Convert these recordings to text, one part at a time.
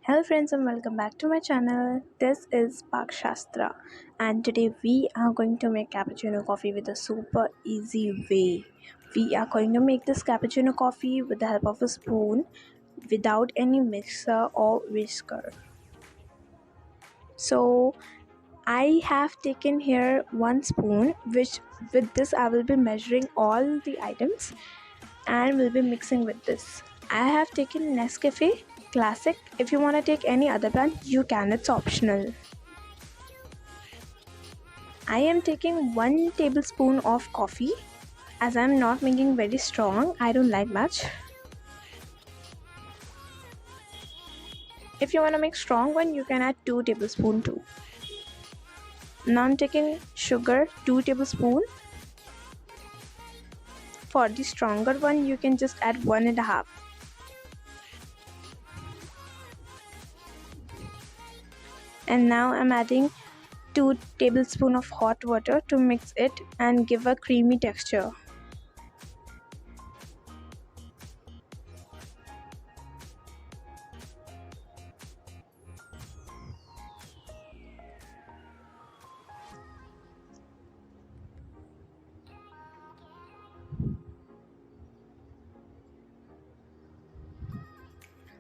Hello friends and welcome back to my channel. This is PaakShastra and today we are going to make cappuccino coffee with a super easy way. We are going to make this cappuccino coffee with the help of a spoon without any mixer or whisker. So I have taken here one spoon, which with this I will be measuring all the items and will be mixing with this. I have taken Nescafe Classic. If you want to take any other brand, you can, it's optional. I am taking 1 tablespoon of coffee as I am not making very strong. I don't like much. If you want to make strong one, you can add 2 tablespoons too. Now I'm taking sugar 2 tablespoons. For the stronger one, you can just add 1.5. And now I'm adding 2 tablespoons of hot water to mix it and give a creamy texture.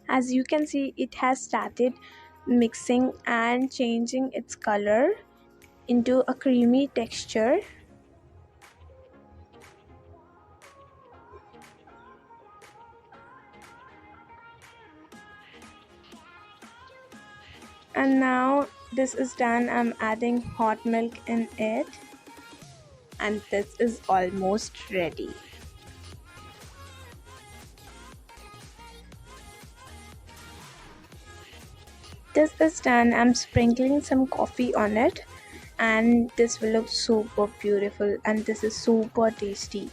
As you can see, it has started mixing and changing its color into a creamy texture. And now this is done, I'm adding hot milk in it and this is almost ready. This is done, I'm sprinkling some coffee on it and this will look super beautiful and this is super tasty.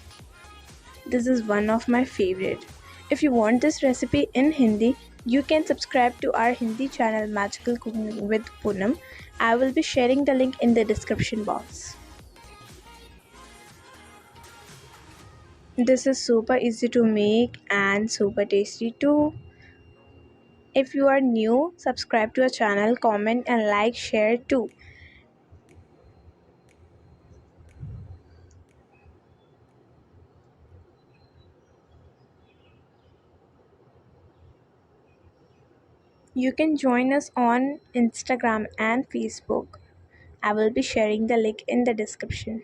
This is one of my favorite. If you want this recipe in Hindi, you can subscribe to our Hindi channel Magical Cooking with Poonam. I will be sharing the link in the description box. This is super easy to make and super tasty too. If you are new, subscribe to our channel, comment and like, share too. You can join us on Instagram and Facebook. I will be sharing the link in the description.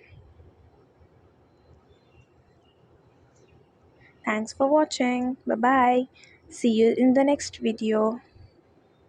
Thanks for watching. Bye bye. See you in the next video.